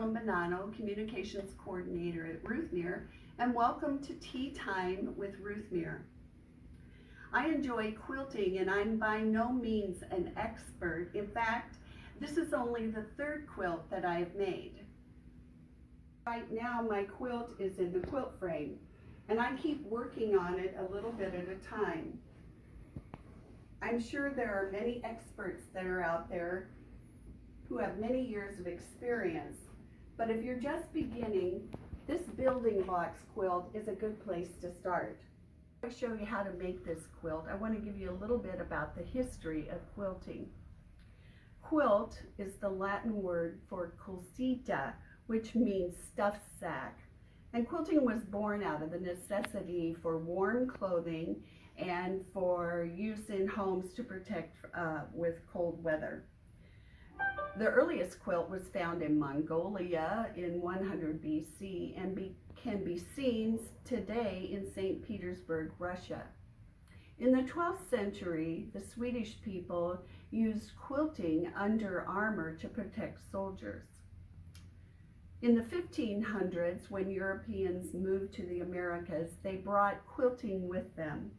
Carolyn Bonanno, Communications Coordinator at Ruthmere, and welcome to Tea Time with Ruthmere. I enjoy quilting, and I'm by no means an expert. In fact, this is only the third quilt that I have made. Right now, my quilt is in the quilt frame, and I keep working on it a little bit at a time. I'm sure there are many experts that are out there who have many years of experience, but if you're just beginning, this building blocks quilt is a good place to start. Before I show you how to make this quilt, I want to give you a little bit about the history of quilting. Quilt is the Latin word for culcita, which means stuffed sack. And quilting was born out of the necessity for warm clothing and for use in homes to protect with cold weather. The earliest quilt was found in Mongolia in 100 BC and can be seen today in St. Petersburg, Russia. In the 12th century, the Swedish people used quilting under armor to protect soldiers. In the 1500s, when Europeans moved to the Americas, they brought quilting with them.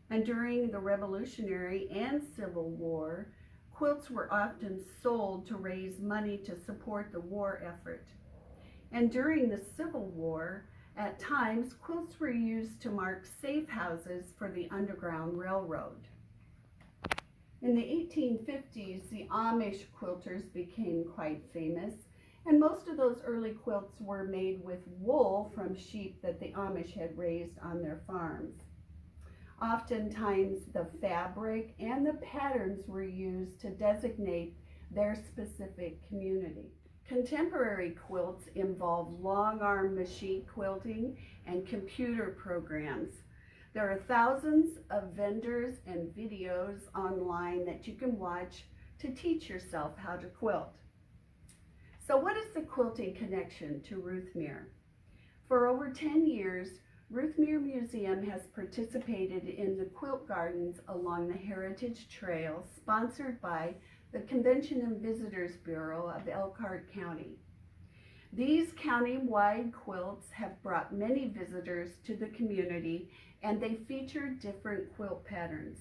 And during the Revolutionary and Civil War, quilts were often sold to raise money to support the war effort. And during the Civil War, at times, quilts were used to mark safe houses for the Underground Railroad. In the 1850s, the Amish quilters became quite famous, and most of those early quilts were made with wool from sheep that the Amish had raised on their farms. Oftentimes, the fabric and the patterns were used to designate their specific community. Contemporary quilts involve long-arm machine quilting and computer programs. There are thousands of vendors and videos online that you can watch to teach yourself how to quilt. So what is the quilting connection to Ruthmere? For over 10 years, Ruthmere Museum has participated in the quilt gardens along the Heritage Trail, sponsored by the Convention and Visitors Bureau of Elkhart County. These county-wide quilts have brought many visitors to the community, and they feature different quilt patterns.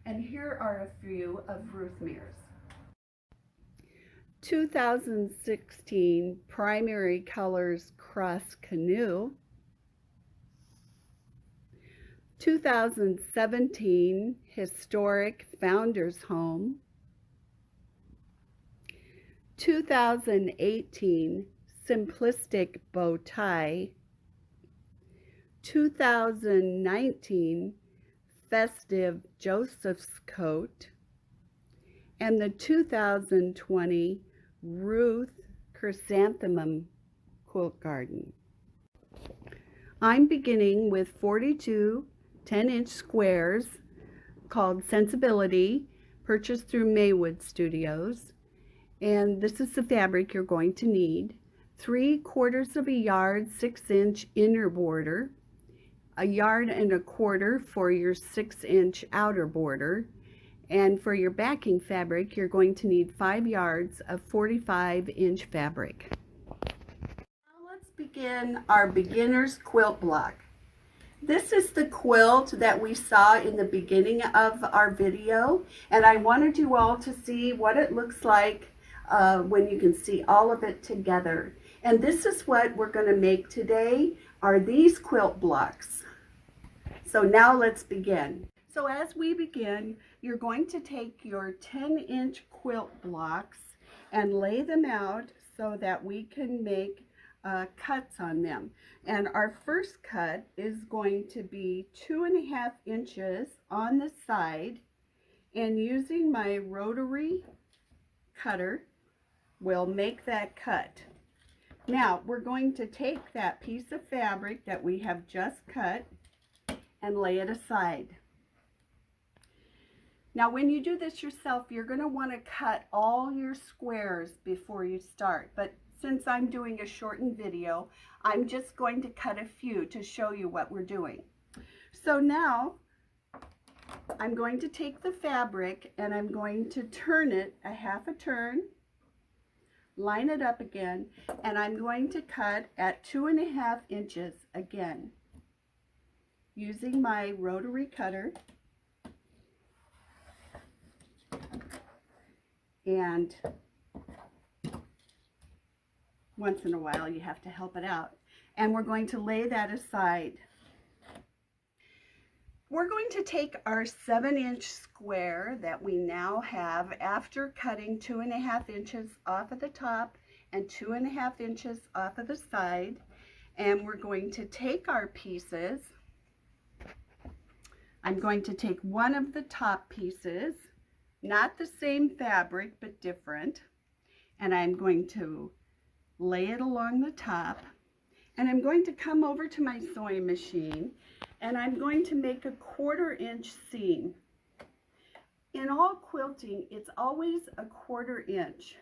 And here are a few of Ruthmere's. 2016 Primary Colors Cross Canoe, 2017 Historic Founders Home, 2018 Simplistic Bow Tie, 2019 Festive Joseph's Coat, and the 2020 Ruth Chrysanthemum Quilt Garden. I'm beginning with 42 10-inch squares called Sensibility, purchased through Maywood Studios. And this is the fabric you're going to need. 3/4 of a yard 6-inch inner border, 1.25 yards for your 6-inch outer border, and for your backing fabric you're going to need 5 yards of 45-inch fabric. Now let's begin our beginner's quilt block. This is the quilt that we saw in the beginning of our video, and I wanted you all to see what it looks like when you can see all of it together. And this is what we're going to make today, are these quilt blocks. So now let's begin. So as we begin, you're going to take your 10-inch quilt blocks and lay them out so that we can make cuts on them. And our first cut is going to be 2.5 inches on the side, and using my rotary cutter we'll make that cut. Now we're going to take that piece of fabric that we have just cut and lay it aside. Now when you do this yourself, you're going to want to cut all your squares before you start, but since I'm doing a shortened video, I'm just going to cut a few to show you what we're doing. So now I'm going to take the fabric and I'm going to turn it a half a turn, line it up again, and I'm going to cut at 2.5 inches again using my rotary cutter. And once in a while you have to help it out. And we're going to lay that aside. We're going to take our 7-inch square that we now have after cutting 2.5 inches off of the top and 2.5 inches off of the side, and we're going to take our pieces. I'm going to take one of the top pieces, not the same fabric but different, and I'm going to lay it along the top, and I'm going to come over to my sewing machine, and I'm going to make a 1/4 inch seam. In all quilting, it's always a 1/4 inch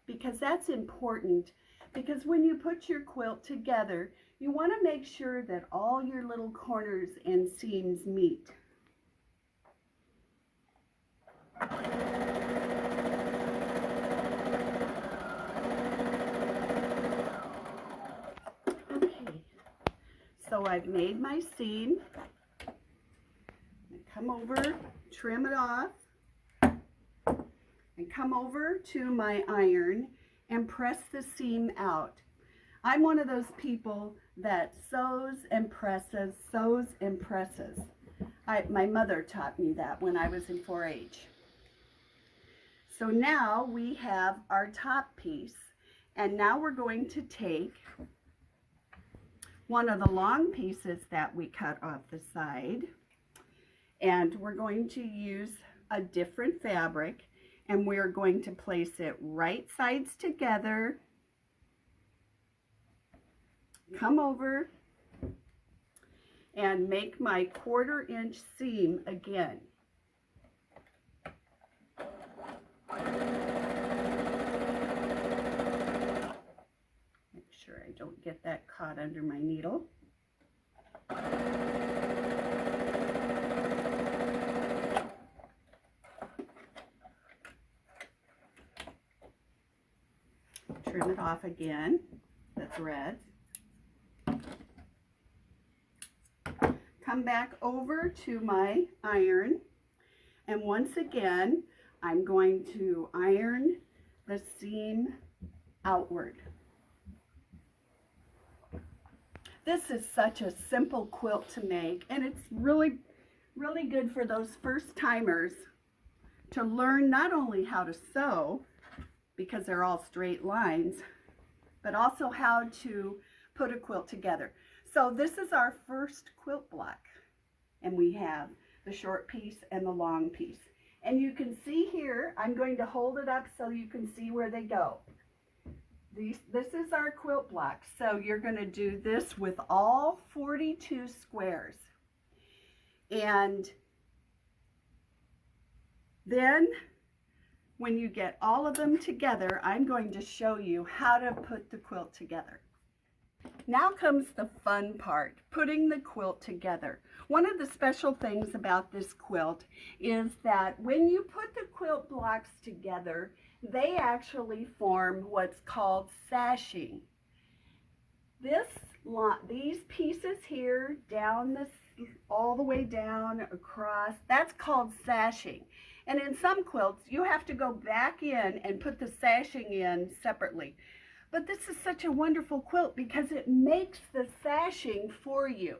because that's important, because when you put your quilt together, you want to make sure that all your little corners and seams meet. So I've made my seam. Come over, trim it off, and come over to my iron and press the seam out. I'm one of those people that sews and presses, sews and presses. My mother taught me that when I was in 4-H. So now we have our top piece, and now we're going to take one of the long pieces that we cut off the side, and we're going to use a different fabric, and we're going to place it right sides together, come over, and make my 1/4 inch seam again. I don't get that caught under my needle. Trim it off again, the threads. Come back over to my iron, and once again I'm going to iron the seam outward. This is such a simple quilt to make, and it's really good for those first timers to learn not only how to sew, because they're all straight lines, but also how to put a quilt together. So this is our first quilt block, and we have the short piece and the long piece. And you can see here, I'm going to hold it up so you can see where they go. This is our quilt block, so you're going to do this with all 42 squares. And then when you get all of them together, I'm going to show you how to put the quilt together. Now comes the fun part, putting the quilt together. One of the special things about this quilt is that when you put the quilt blocks together, they actually form what's called sashing. These pieces here, down this, all the way down, across, that's called sashing. And in some quilts, you have to go back in and put the sashing in separately. But this is such a wonderful quilt because it makes the sashing for you.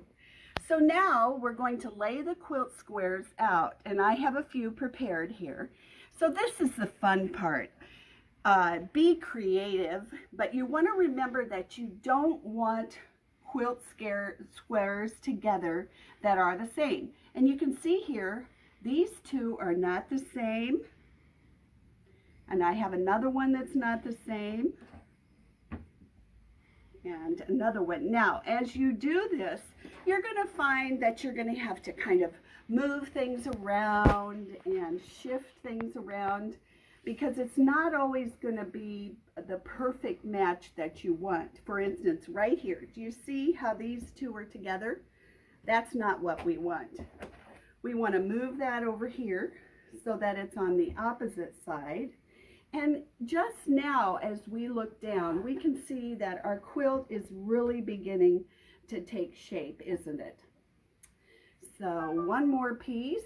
So now we're going to lay the quilt squares out, and I have a few prepared here. So this is the fun part. Be creative, but you want to remember that you don't want quilt squares together that are the same. And you can see here, these two are not the same. And I have another one that's not the same. And another one. Now, as you do this, you're going to find that you're going to have to kind of move things around and shift things around, because it's not always going to be the perfect match that you want. For instance, right here, do you see how these two are together? That's not what we want. We want to move that over here so that it's on the opposite side. And just now, as we look down, we can see that our quilt is really beginning to take shape, isn't it? So one more piece.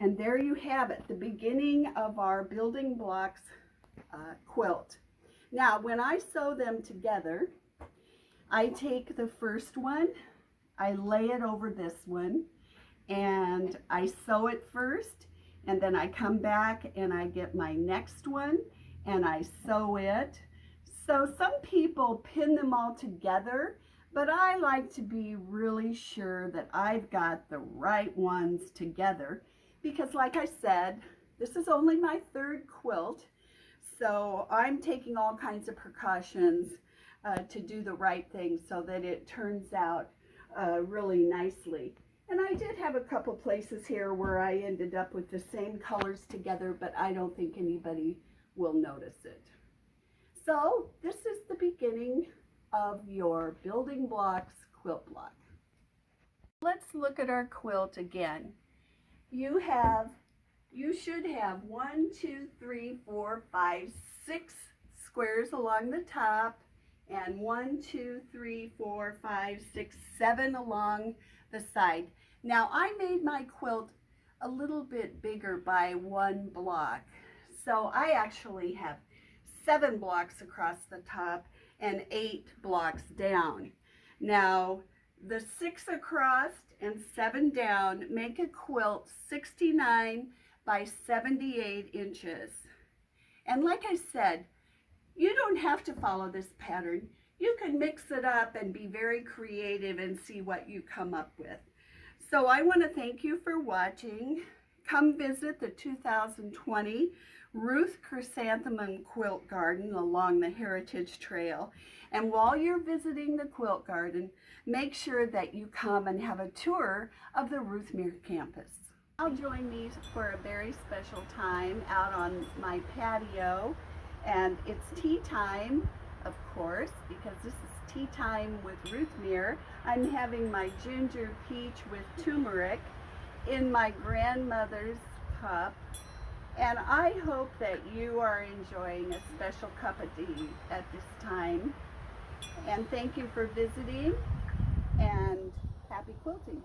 And there you have it, the beginning of our building blocks quilt. Now, when I sew them together, I take the first one, I lay it over this one, and I sew it first, and then I come back and I get my next one, and I sew it. So some people pin them all together, but I like to be really sure that I've got the right ones together, because like I said, this is only my third quilt, so I'm taking all kinds of precautions to do the right thing so that it turns out really nicely. And I did have a couple places here where I ended up with the same colors together, but I don't think anybody will notice it. So this is the beginning of your building blocks quilt block. Let's look at our quilt again. You should have 1, 2, 3, 4, 5, 6 squares along the top, and 1, 2, 3, 4, 5, 6, 7 along the side. Now I made my quilt a little bit bigger by 1 block. So I actually have 7 blocks across the top and 8 blocks down. Now the 6 across and 7 down make a quilt 69 by 78 inches. And like I said, you don't have to follow this pattern. You can mix it up and be very creative and see what you come up with. So I want to thank you for watching. Come visit the 2020 Ruth Chrysanthemum Quilt Garden along the Heritage Trail. And while you're visiting the quilt garden, make sure that you come and have a tour of the Ruthmere campus. I'll join me for a very special time out on my patio, and it's tea time, of course, because this is tea time with Ruthmere. I'm having my ginger peach with turmeric in my grandmother's cup, and I hope that you are enjoying a special cup of tea at this time. And thank you for visiting, and happy quilting.